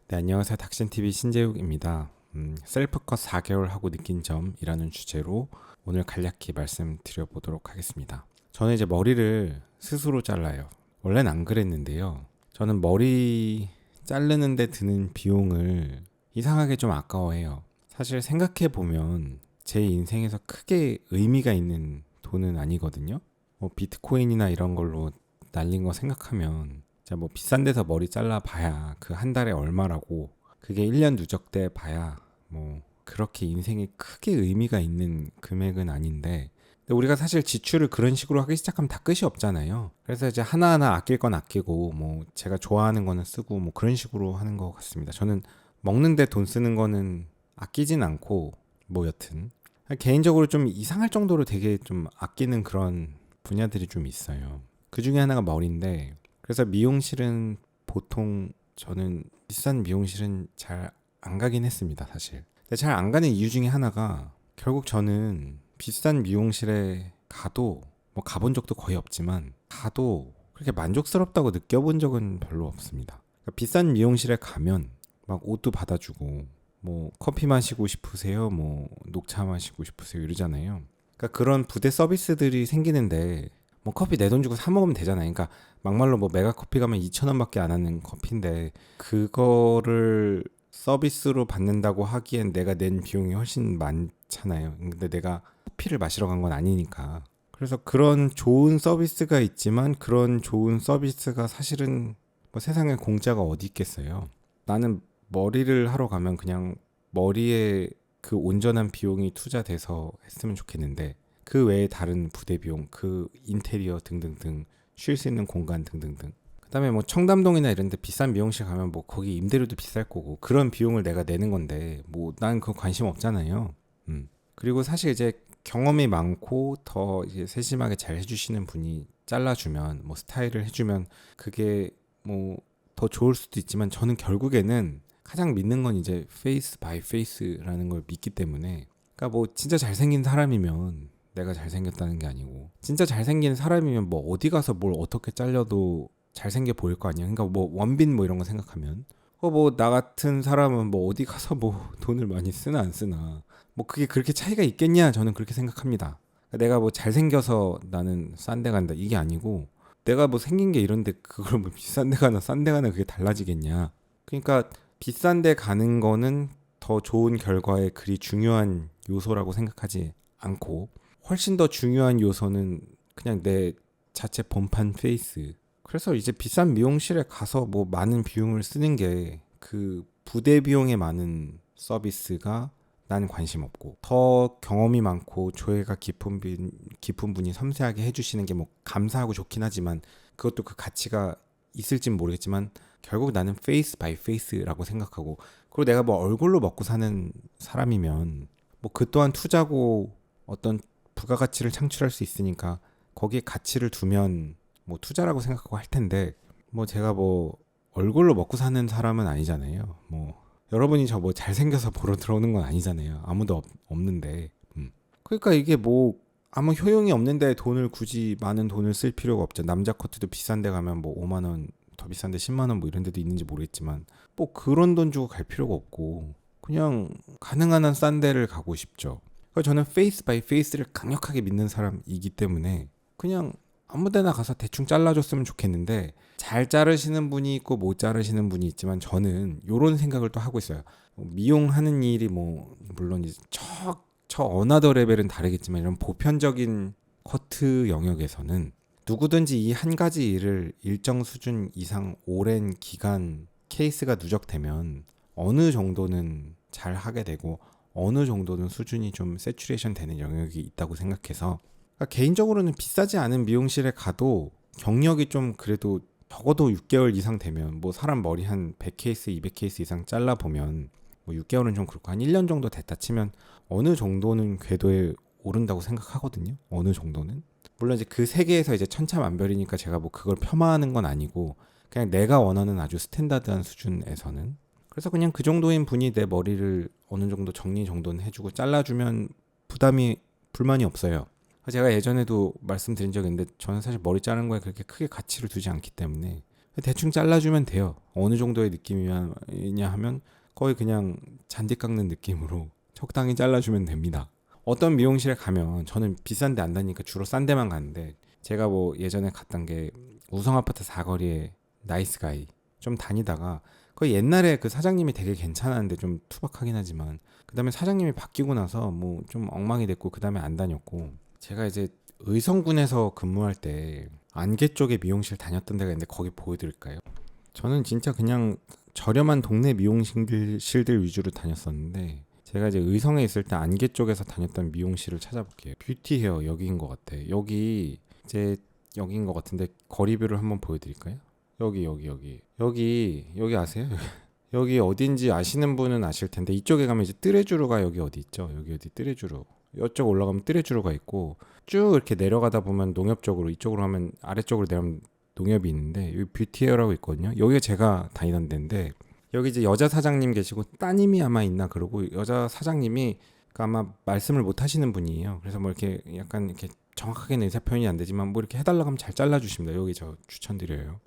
네, 안녕하세요. 닥신TV 신재욱입니다. 셀프컷 4개월 하고 느낀 점이라는 주제로 오늘 간략히 말씀드려보도록 하겠습니다. 저는 이제 머리를 스스로 잘라요. 원래는 안 그랬는데요. 저는 머리 자르는데 드는 비용을 이상하게 좀 아까워해요. 사실 생각해보면 제 인생에서 크게 의미가 있는 돈은 아니거든요. 뭐 비트코인이나 이런 걸로 날린 거 생각하면 자, 뭐 비싼 데서 머리 잘라 봐야 그 한 달에 얼마라고 그게 1년 누적돼 봐야 뭐 그렇게 인생에 크게 의미가 있는 금액은 아닌데 근데 우리가 사실 지출을 그런 식으로 하기 시작하면 다 끝이 없잖아요. 그래서 이제 하나하나 아낄 건 아끼고 뭐 제가 좋아하는 거는 쓰고 뭐 그런 식으로 하는 것 같습니다. 저는 먹는데 돈 쓰는 거는 아끼진 않고 뭐 여튼 개인적으로 좀 이상할 정도로 되게 좀 아끼는 그런 분야들이 좀 있어요. 그 중에 하나가 머리인데 그래서 미용실은 보통 저는 비싼 미용실은 잘 안 가긴 했습니다, 사실. 근데 잘 안 가는 이유 중에 하나가 결국 저는 비싼 미용실에 가도 뭐 가본 적도 거의 없지만 가도 그렇게 만족스럽다고 느껴본 적은 별로 없습니다. 그러니까 비싼 미용실에 가면 막 옷도 받아주고 뭐 커피 마시고 싶으세요? 뭐 녹차 마시고 싶으세요? 이러잖아요. 그러니까 그런 부대 서비스들이 생기는데 뭐 커피 내 돈 주고 사 먹으면 되잖아요. 그러니까 막말로 뭐 메가 커피 가면 2,000원밖에 안 하는 커피인데 그거를 서비스로 받는다고 하기엔 내가 낸 비용이 훨씬 많잖아요. 근데 내가 커피를 마시러 간 건 아니니까. 그래서 그런 좋은 서비스가 있지만 그런 좋은 서비스가 사실은 뭐 세상에 공짜가 어디 있겠어요. 나는 머리를 하러 가면 그냥 머리에 그 온전한 비용이 투자돼서 했으면 좋겠는데 그 외에 다른 부대 비용, 그 인테리어 등등등 쉴 수 있는 공간 등등등. 그다음에 뭐 청담동이나 이런 데 비싼 미용실 가면 뭐 거기 임대료도 비쌀 거고 그런 비용을 내가 내는 건데 뭐 난 그거 관심 없잖아요. 그리고 사실 이제 경험이 많고 더 이제 세심하게 잘 해주시는 분이 잘라주면 뭐 스타일을 해주면 그게 뭐 더 좋을 수도 있지만 저는 결국에는 가장 믿는 건 이제 페이스 바이 페이스라는 걸 믿기 때문에 그러니까 뭐 진짜 잘생긴 사람이면 내가 잘생겼다는 게 아니고 진짜 잘생긴 사람이면 뭐 어디 가서 뭘 어떻게 잘려도 잘생겨 보일 거 아니야. 그러니까 뭐 원빈 뭐 이런 거 생각하면 뭐 나 같은 사람은 뭐 어디 가서 뭐 돈을 많이 쓰나 안 쓰나 뭐 그게 그렇게 차이가 있겠냐 저는 그렇게 생각합니다. 그러니까 내가 뭐 잘생겨서 나는 싼 데 간다 이게 아니고 내가 뭐 생긴 게 이런데 그걸 뭐 비싼 데 가나 싼 데 가나 그게 달라지겠냐. 그러니까 비싼 데 가는 거는 더 좋은 결과에 그리 중요한 요소라고 생각하지 않고 훨씬 더 중요한 요소는 그냥 내 자체 본판 페이스. 그래서 이제 비싼 미용실에 가서 뭐 많은 비용을 쓰는 게 그 부대 비용에 많은 서비스가 난 관심 없고 더 경험이 많고 조예가 깊은 분이 섬세하게 해주시는 게 뭐 감사하고 좋긴 하지만 그것도 그 가치가 있을진 모르겠지만 결국 나는 페이스 바이 페이스라고 생각하고 그리고 내가 뭐 얼굴로 먹고 사는 사람이면 뭐 그 또한 투자고 어떤 부가가치를 창출할 수 있으니까 거기에 가치를 두면 뭐 투자라고 생각하고 할 텐데 뭐 제가 뭐 얼굴로 먹고 사는 사람은 아니잖아요. 뭐 여러분이 저 뭐 잘생겨서 보러 들어오는 건 아니잖아요. 아무도 없는데. 그러니까 이게 뭐 아무 효용이 없는데 돈을 굳이 많은 돈을 쓸 필요가 없죠. 남자 커트도 비싼 데 가면 뭐 5만 원, 더 비싼데 10만 원 뭐 이런 데도 있는지 모르겠지만 뭐 그런 돈 주고 갈 필요가 없고 그냥 가능한 한 싼 데를 가고 싶죠. 그래서 저는 페이스 바이 페이스를 강력하게 믿는 사람이기 때문에 그냥 아무 데나 가서 대충 잘라줬으면 좋겠는데 잘 자르시는 분이 있고 못 자르시는 분이 있지만 저는 요런 생각을 또 하고 있어요. 미용하는 일이 뭐 물론 이제 저 어나더 레벨은 다르겠지만 이런 보편적인 커트 영역에서는 누구든지 이 한 가지 일을 일정 수준 이상 오랜 기간 케이스가 누적되면 어느 정도는 잘 하게 되고 어느 정도는 수준이 좀 세츄레이션 되는 영역이 있다고 생각해서 그러니까 개인적으로는 비싸지 않은 미용실에 가도 경력이 좀 그래도 적어도 6개월 이상 되면 뭐 사람 머리 한 100케이스, 200케이스 이상 잘라보면 뭐 6개월은 좀 그렇고 한 1년 정도 됐다 치면 어느 정도는 궤도에 오른다고 생각하거든요. 어느 정도는. 물론 이제 그 세계에서 이제 천차만별이니까 제가 뭐 그걸 폄하하는 건 아니고 그냥 내가 원하는 아주 스탠다드한 수준에서는 그래서 그냥 그 정도인 분이 내 머리를 어느 정도 정리 정도는 해주고 잘라주면 불만이 없어요. 제가 예전에도 말씀드린 적이 있는데 저는 사실 머리 자르는 거에 그렇게 크게 가치를 두지 않기 때문에 대충 잘라주면 돼요. 어느 정도의 느낌이냐 하면 거의 그냥 잔디 깎는 느낌으로 적당히 잘라주면 됩니다. 어떤 미용실에 가면 저는 비싼 데 안 다니니까 주로 싼 데만 가는데, 제가 뭐 예전에 갔던 게 우성아파트 사거리에 나이스가이 좀 다니다가, 거의 옛날에 그 사장님이 되게 괜찮았는데 좀 투박하긴 하지만, 그 다음에 사장님이 바뀌고 나서 뭐 좀 엉망이 됐고 그 다음에 안 다녔고, 제가 이제 의성군에서 근무할 때 안개 쪽에 미용실 다녔던 데가 있는데 거기 보여드릴까요? 저는 진짜 그냥 저렴한 동네 미용실들 위주로 다녔었는데, 제가 이제 의성에 있을 때 안개 쪽에서 다녔던 미용실을 찾아볼게요. 뷰티 헤어 여기인 것 같아. 여기 이제 여기인 것 같은데 거리뷰를 한번 보여드릴까요? 여기 아세요? 여기 어딘지 아시는 분은 아실 텐데, 이쪽에 가면 이제 뜨레주루가 여기 어디 있죠? 여기 어디 뜨레주루. 이쪽 올라가면 뜨레주루가 있고, 쭉 이렇게 내려가다 보면 농협 쪽으로, 이쪽으로 하면 아래쪽으로 내려가면 농협이 있는데, 여기 뷰티헤어라고 있거든요. 여기가 제가 다니던 데인데, 여기 이제 여자 사장님 계시고 따님이 아마 있나 그러고, 여자 사장님이 아마 말씀을 못 하시는 분이에요. 그래서 뭐 이렇게 약간 이렇게 정확하게는 의사 표현이 안 되지만 뭐 이렇게 해달라고 하면 잘 잘라주십니다. 여기 저 추천드려요.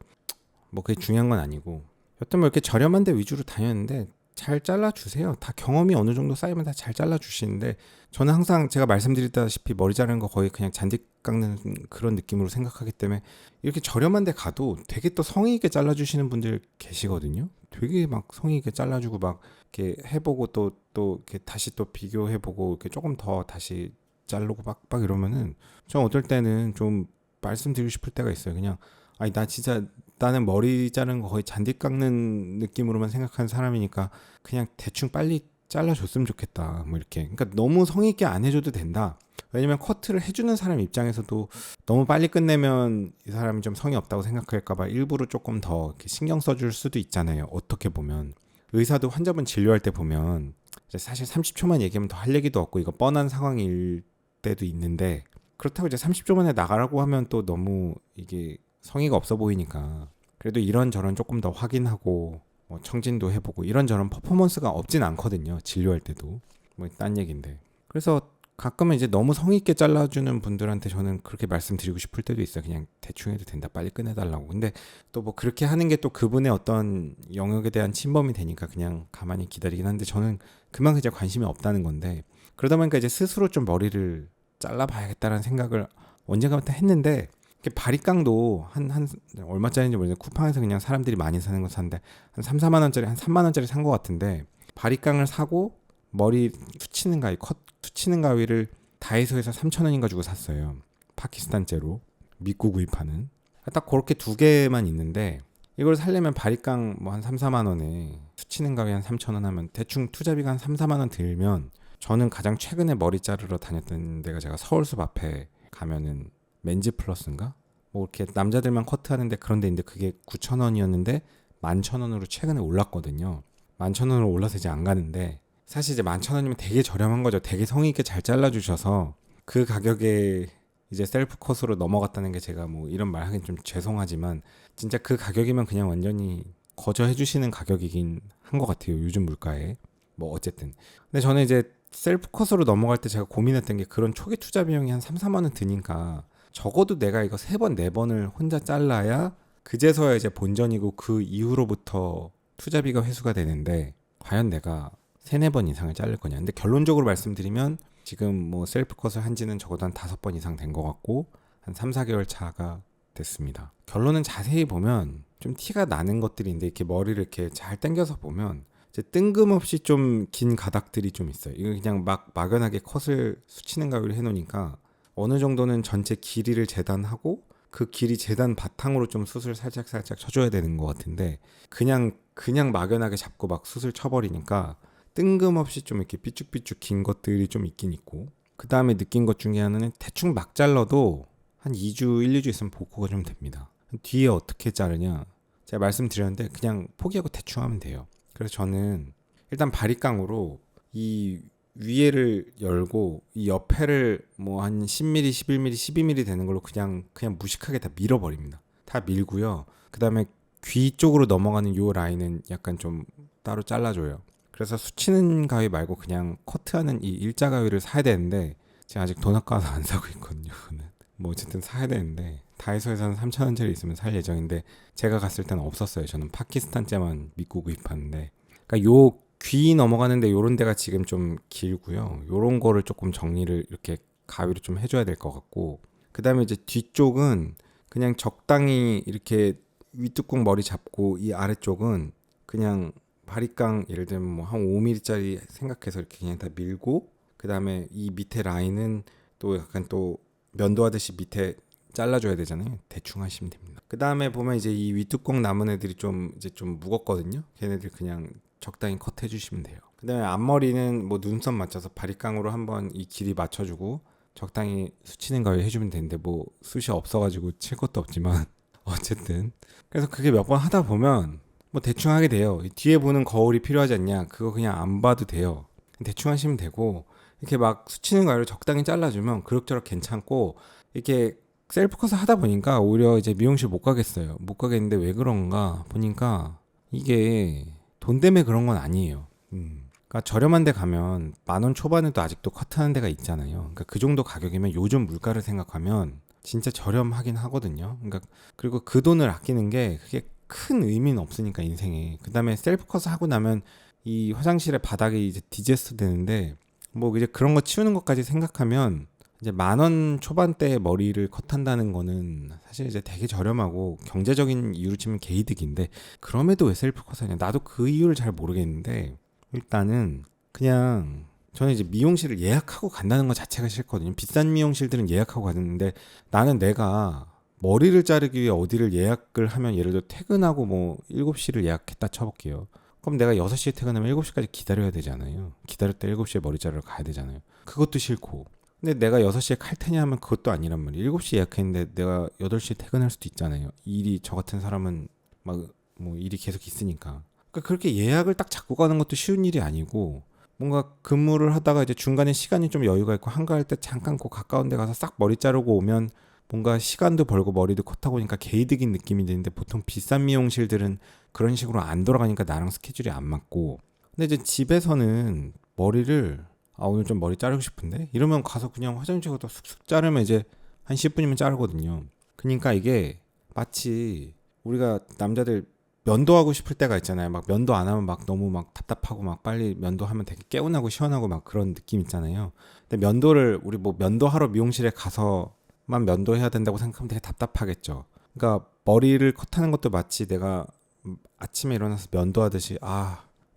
뭐 그게 중요한 건 아니고, 여튼 뭐 이렇게 저렴한 데 위주로 다녔는데 잘 잘라주세요. 다 경험이 어느 정도 쌓이면 다 잘 잘라주시는데, 저는 항상 제가 말씀드렸다시피 머리 자르는 거 거의 그냥 잔디 깎는 그런 느낌으로 생각하기 때문에, 이렇게 저렴한 데 가도 되게 또 성의 있게 잘라주시는 분들 계시거든요. 되게 막 성의 있게 잘라주고 막 이렇게 해보고 또 이렇게 다시 또 비교해보고 이렇게 조금 더 다시 자르고 빡빡 이러면은, 저 어떨 때는 좀 말씀드리고 싶을 때가 있어요. 그냥 아니 나 진짜, 나는 머리 자르는 거 거의 잔디 깎는 느낌으로만 생각하는 사람이니까 그냥 대충 빨리 잘라줬으면 좋겠다. 뭐 이렇게. 그러니까 너무 성의 있게 안 해줘도 된다. 왜냐면 커트를 해주는 사람 입장에서도 너무 빨리 끝내면 이 사람이 좀 성의 없다고 생각할까봐 일부러 조금 더 이렇게 신경 써줄 수도 있잖아요. 어떻게 보면 의사도 환자분 진료할 때 보면 사실 30초만 얘기하면 더 할 얘기도 없고 이거 뻔한 상황일 때도 있는데, 그렇다고 이제 30초 만에 나가라고 하면 또 너무 이게 성의가 없어 보이니까, 그래도 이런저런 조금 더 확인하고 뭐 청진도 해보고 이런저런 퍼포먼스가 없진 않거든요. 진료할 때도. 뭐 딴 얘기인데. 그래서 가끔은 이제 너무 성의 있게 잘라주는 분들한테 저는 그렇게 말씀드리고 싶을 때도 있어요. 그냥 대충 해도 된다. 빨리 끝내달라고. 근데 또 뭐 그렇게 하는 게 또 그분의 어떤 영역에 대한 침범이 되니까 그냥 가만히 기다리긴 한데, 저는 그만큼 이제 관심이 없다는 건데, 그러다 보니까 이제 스스로 좀 머리를 잘라봐야겠다라는 생각을 언젠가부터 했는데, 바리깡도 한 얼마짜리인지 모르겠는데 쿠팡에서 그냥 사람들이 많이 사는 거 샀는데 한 3, 4만 원짜리, 한 3만 원짜리 산 거 같은데, 바리깡을 사고 머리 수치는 가위, 컷 수치는 가위를 다이소에서 3,000원인가 주고 샀어요. 파키스탄제로 믿고 구입하는. 딱 그렇게 두 개만 있는데, 이걸 살려면 바리깡 뭐 한 3, 4만 원에 수치는 가위 한 3,000원 하면 대충 투자비가 한 3, 4만 원 들면, 저는 가장 최근에 머리 자르러 다녔던 데가 제가 서울숲 앞에 가면은 맨즈 플러스인가? 뭐 이렇게 남자들만 커트하는데 그런 데인데, 그게 9,000원이었는데 11,000원으로 최근에 올랐거든요. 11,000원으로 올라서 이제 안 가는데, 사실 이제 11,000원이면 되게 저렴한 거죠. 되게 성의 있게 잘 잘라주셔서 그 가격에 이제 셀프 컷으로 넘어갔다는 게, 제가 뭐 이런 말 하긴 좀 죄송하지만 진짜 그 가격이면 그냥 완전히 거저해 주시는 가격이긴 한 것 같아요. 요즘 물가에. 뭐 어쨌든. 근데 저는 이제 셀프 컷으로 넘어갈 때 제가 고민했던 게, 그런 초기 투자 비용이 한 3, 4만 원 드니까 적어도 내가 이거 3번, 4번을 혼자 잘라야 그제서야 이제 본전이고 그 이후로부터 투자비가 회수가 되는데, 과연 내가 3, 4번 이상을 자를 거냐. 근데 결론적으로 말씀드리면 지금 뭐 셀프 컷을 한 지는 적어도 한 5번 이상 된 것 같고, 한 3, 4개월 차가 됐습니다. 결론은 자세히 보면 좀 티가 나는 것들인데, 이렇게 머리를 이렇게 잘 당겨서 보면 이제 뜬금없이 좀 긴 가닥들이 좀 있어요. 이거 그냥 막연하게 컷을 수치는 가위로 해놓으니까 어느 정도는 전체 길이를 재단하고 그 길이 재단 바탕으로 좀 숱을 살짝 쳐줘야 되는 것 같은데, 그냥 막연하게 잡고 막 숱을 쳐버리니까 뜬금없이 좀 이렇게 삐쭉삐쭉 긴 것들이 좀 있긴 있고, 그 다음에 느낀 것 중에 하나는 대충 막 잘라도 한 2주, 1, 2주 있으면 복구가 좀 됩니다. 뒤에 어떻게 자르냐, 제가 말씀드렸는데 그냥 포기하고 대충 하면 돼요. 그래서 저는 일단 바리깡으로 이 위에를 열고 이 옆에를 뭐 한 10mm, 11mm, 12mm 되는 걸로 그냥 무식하게 다 밀어버립니다. 다 밀고요. 그 다음에 귀 쪽으로 넘어가는 요 라인은 약간 좀 따로 잘라줘요. 그래서 수치는 가위 말고 그냥 커트하는 이 일자 가위를 사야 되는데, 제가 아직 돈 아까워서 안 사고 있거든요. 뭐 어쨌든 사야 되는데 다이소에서는 3,000원짜리 있으면 살 예정인데 제가 갔을 때는 없었어요. 저는 파키스탄째만 믿고 구입하는데, 그러니까 요 귀 넘어가는데 요런 데가 지금 좀 길고요. 요런 거를 조금 정리를 이렇게 가위로 좀 해줘야 될 것 같고, 그 다음에 이제 뒤쪽은 그냥 적당히 이렇게 윗뚜껑 머리 잡고, 이 아래쪽은 그냥 바리깡 예를 들면 뭐 한 5mm짜리 생각해서 이렇게 그냥 다 밀고, 그 다음에 이 밑에 라인은 또 약간 또 면도하듯이 밑에 잘라줘야 되잖아요. 대충 하시면 됩니다. 그 다음에 보면 이제 이 윗뚜껑 남은 애들이 좀 이제 좀 무겁거든요. 걔네들 그냥 적당히 컷 해주시면 돼요. 그 다음에 앞머리는 뭐 눈썹 맞춰서 바리깡으로 한번 이 길이 맞춰주고 적당히 수치는 가위 해주면 되는데, 뭐 숱이 없어가지고 칠 것도 없지만 어쨌든 그래서 그게 몇 번 하다 보면 뭐 대충 하게 돼요. 뒤에 보는 거울이 필요하지 않냐, 그거 그냥 안 봐도 돼요. 대충 하시면 되고, 이렇게 막 수치는 가위로 적당히 잘라주면 그럭저럭 괜찮고, 이렇게 셀프 컷을 하다 보니까 오히려 이제 미용실 못 가겠어요. 못 가겠는데 왜 그런가 보니까 이게 돈 때문에 그런 건 아니에요. 그러니까 저렴한 데 가면 10,000원 초반에도 아직도 컷하는 데가 있잖아요. 그러니까 그 정도 가격이면 요즘 물가를 생각하면 진짜 저렴하긴 하거든요. 그러니까 그리고 그 돈을 아끼는 게 그게 큰 의미는 없으니까 인생에. 그 다음에 셀프 컷을 하고 나면 이 화장실의 바닥이 이제 디제스트 되는데, 뭐 이제 그런 거 치우는 것까지 생각하면 이제 10,000원 초반대에 머리를 컷한다는 거는 사실 이제 되게 저렴하고 경제적인 이유로 치면 개이득인데, 그럼에도 왜 셀프 컷하냐, 나도 그 이유를 잘 모르겠는데, 일단은 그냥 저는 이제 미용실을 예약하고 간다는 것 자체가 싫거든요. 비싼 미용실들은 예약하고 가는데, 나는 내가 머리를 자르기 위해 어디를 예약을 하면, 예를 들어 퇴근하고 뭐 7시를 예약했다 쳐볼게요. 그럼 내가 6시에 퇴근하면 7시까지 기다려야 되잖아요. 기다렸다 7시에 머리 자르러 가야 되잖아요. 그것도 싫고. 근데 내가 6시에 칼 테냐 하면 그것도 아니란 말이에요. 7시 예약했는데 내가 8시에 퇴근할 수도 있잖아요. 일이, 저 같은 사람은 막 뭐 일이 계속 있으니까. 그러니까 그렇게 예약을 딱 잡고 가는 것도 쉬운 일이 아니고, 뭔가 근무를 하다가 이제 중간에 시간이 좀 여유가 있고 한가할 때 잠깐 그 가까운 데 가서 싹 머리 자르고 오면 뭔가 시간도 벌고 머리도 컷하고 오니까 개이득인 느낌이 드는데, 보통 비싼 미용실들은 그런 식으로 안 돌아가니까 나랑 스케줄이 안 맞고. 근데 이제 집에서는 머리를, 오늘 좀 머리 자르고 싶은데 이러면 가서 그냥 화장실 가서 쑥쑥 자르면 이제 한 10분이면 자르거든요. 그러니까 이게 마치 우리가 남자들 면도하고 싶을 때가 있잖아요. 막 면도 안 하면 막 너무 막 답답하고 막 빨리 면도하면 되게 개운하고 시원하고 막 그런 느낌 있잖아요. 근데 면도를 우리 뭐 면도하러 미용실에 가서만 면도해야 된다고 생각하면 되게 답답하겠죠. 그러니까 머리를 컷하는 것도 마치 내가 아침에 일어나서 면도하듯이,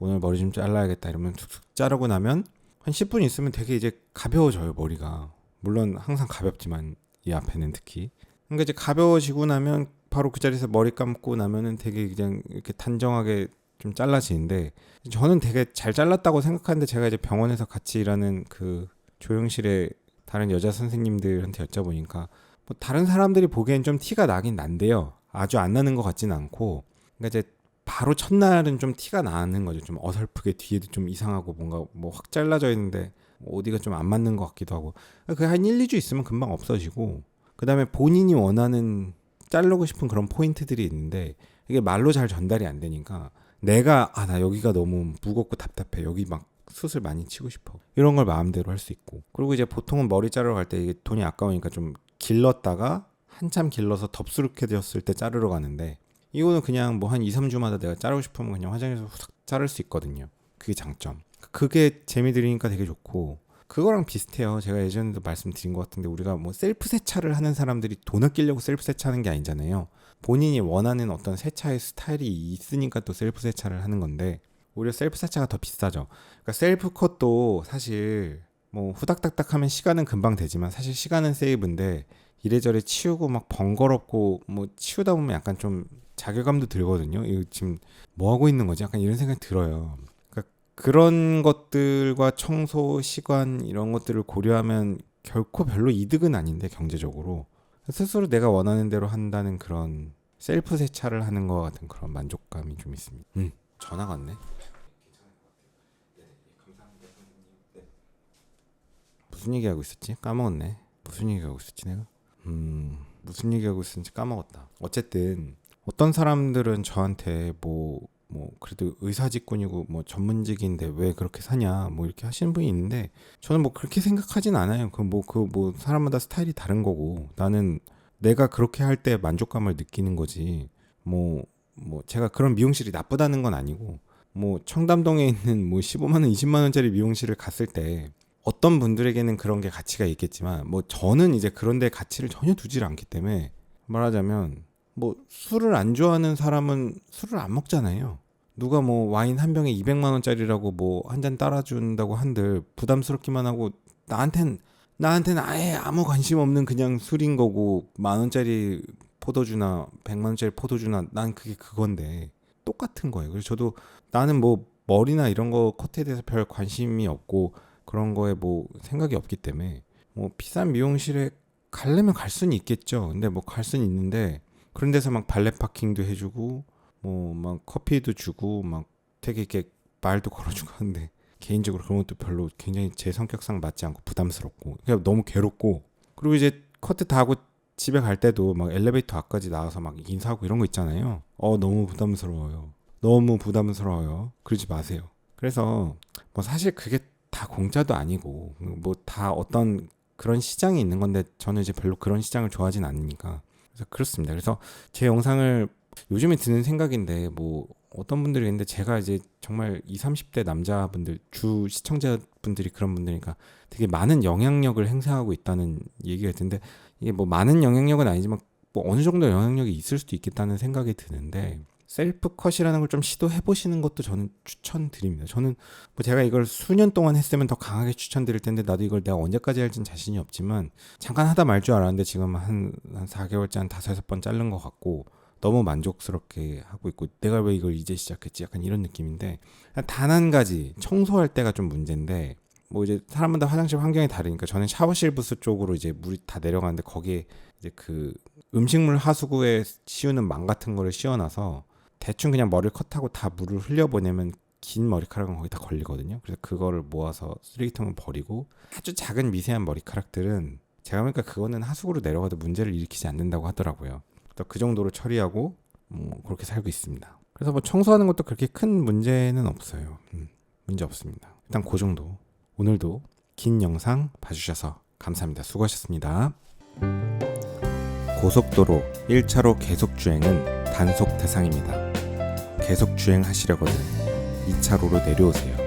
오늘 머리 좀 잘라야겠다 이러면 툭툭 자르고 나면 한 10분 있으면 되게 이제 가벼워져요, 머리가. 물론 항상 가볍지만 이 앞에는 특히. 그러니까 이제 가벼워지고 나면 바로 그 자리에서 머리 감고 나면은 되게 그냥 이렇게 단정하게 좀 잘라지는데, 저는 되게 잘 잘랐다고 생각하는데, 제가 이제 병원에서 같이 일하는 그 조영실의 다른 여자 선생님들한테 여쭤보니까 뭐 다른 사람들이 보기엔 좀 티가 나긴 난데요. 아주 안 나는 것 같지는 않고, 그러니까 이제 바로 첫날은 좀 티가 나는 거죠. 좀 어설프게 뒤에도 좀 이상하고 뭔가 뭐 확 잘라져 있는데 어디가 좀 안 맞는 것 같기도 하고. 그 한 1, 2주 있으면 금방 없어지고, 그 다음에 본인이 원하는 자르고 싶은 그런 포인트들이 있는데 이게 말로 잘 전달이 안 되니까, 내가 나 여기가 너무 무겁고 답답해, 여기 막 숱을 많이 치고 싶어, 이런 걸 마음대로 할 수 있고. 그리고 이제 보통은 머리 자르러 갈 때 이게 돈이 아까우니까 좀 길렀다가 한참 길러서 덥수룩해졌을 때 자르러 가는데, 이거는 그냥 뭐 한 2, 3주마다 내가 자르고 싶으면 그냥 화장실에서 후딱 자를 수 있거든요. 그게 장점. 그게 재미들이니까 되게 좋고, 그거랑 비슷해요. 제가 예전에도 말씀드린 것 같은데, 우리가 뭐 셀프 세차를 하는 사람들이 돈 아끼려고 셀프 세차하는 게 아니잖아요. 본인이 원하는 어떤 세차의 스타일이 있으니까 또 셀프 세차를 하는 건데, 오히려 셀프 세차가 더 비싸죠. 그러니까 셀프 컷도 사실 뭐 후닥닥닥 하면 시간은 금방 되지만, 사실 시간은 세이브인데 이래저래 치우고 막 번거롭고, 뭐 치우다 보면 약간 좀 자괴감도 들거든요. 이거 지금 뭐 하고 있는 거지? 약간 이런 생각이 들어요. 그런 것들과 청소 시간 이런 것들을 고려하면 결코 별로 이득은 아닌데, 경제적으로 스스로 내가 원하는 대로 한다는 그런 셀프 세차를 하는 것 같은 그런 만족감이 좀 있습니다. 전화가 왔네. 무슨 얘기하고 있었지? 까먹었네. 무슨 얘기하고 있었지 내가? 무슨 얘기하고 있었는지 까먹었다. 어쨌든 어떤 사람들은 저한테 뭐 그래도 의사 직군이고 뭐 전문직인데 왜 그렇게 사냐 뭐 이렇게 하시는 분이 있는데, 저는 뭐 그렇게 생각하진 않아요. 그 뭐 사람마다 스타일이 다른 거고, 나는 내가 그렇게 할 때 만족감을 느끼는 거지. 뭐 제가 그런 미용실이 나쁘다는 건 아니고 뭐 청담동에 있는 뭐 15만 원, 20만 원짜리 미용실을 갔을 때 어떤 분들에게는 그런 게 가치가 있겠지만 뭐 저는 이제 그런 데 가치를 전혀 두질 않기 때문에 말하자면 뭐 술을 안 좋아하는 사람은 술을 안 먹잖아요. 누가 뭐 와인 한 병에 200만 원짜리라고 뭐 한 잔 따라준다고 한들 부담스럽기만 하고 나한텐 아예 아무 관심 없는 그냥 술인 거고 만 원짜리 포도주나 100만 원짜리 포도주나 난 그게 그건데 똑같은 거예요. 그래서 저도 나는 뭐 머리나 이런 거 커트에 대해서 별 관심이 없고 그런 거에 뭐 생각이 없기 때문에 뭐 비싼 미용실에 가려면 갈 수는 있겠죠. 근데 뭐 갈 수는 있는데 그런 데서 막 발렛 파킹도 해주고 뭐 막 커피도 주고 막 되게 이렇게 말도 걸어주고 하는데 개인적으로 그런 것도 별로 굉장히 제 성격상 맞지 않고 부담스럽고 그냥 너무 괴롭고 그리고 이제 커트 다 하고 집에 갈 때도 막 엘리베이터 앞까지 나와서 막 인사하고 이런 거 있잖아요. 너무 부담스러워요. 너무 부담스러워요. 그러지 마세요. 그래서 뭐 사실 그게 다 공짜도 아니고 뭐 다 어떤 그런 시장이 있는 건데 저는 이제 별로 그런 시장을 좋아하진 않으니까 그래서 그렇습니다. 그래서 제 영상을 요즘에 드는 생각인데 뭐 어떤 분들이 있는데 제가 이제 정말 20, 30대 남자분들 주 시청자분들이 그런 분들이니까 되게 많은 영향력을 행사하고 있다는 얘기가 있는데 이게 뭐 많은 영향력은 아니지만 뭐 어느 정도 영향력이 있을 수도 있겠다는 생각이 드는데 셀프 컷이라는 걸 좀 시도해 보시는 것도 저는 추천드립니다. 저는 뭐 제가 이걸 수년 동안 했으면 더 강하게 추천드릴 텐데 나도 이걸 내가 언제까지 할지는 자신이 없지만 잠깐 하다 말 줄 알았는데 지금 한 4개월째 한 5, 6번 자른 것 같고 너무 만족스럽게 하고 있고 내가 왜 이걸 이제 시작했지 약간 이런 느낌인데 단 한 가지 청소할 때가 좀 문제인데 뭐 이제 사람마다 화장실 환경이 다르니까 저는 샤워실 부스 쪽으로 이제 물이 다 내려가는데 거기에 이제 그 음식물 하수구에 씌우는 망 같은 거를 씌워놔서 대충 그냥 머리를 컷하고 다 물을 흘려보내면 긴 머리카락은 거기 다 걸리거든요. 그래서 그거를 모아서 쓰레기통에 버리고 아주 작은 미세한 머리카락들은 제가 보니까 그거는 하수구로 내려가도 문제를 일으키지 않는다고 하더라고요. 그 정도로 처리하고 뭐 그렇게 살고 있습니다. 그래서 뭐 청소하는 것도 그렇게 큰 문제는 없어요. 문제 없습니다. 일단 그 정도. 오늘도 긴 영상 봐주셔서 감사합니다. 수고하셨습니다. 고속도로 1차로 계속 주행은 단속 대상입니다. 계속 주행하시려거든 2차로로 내려오세요.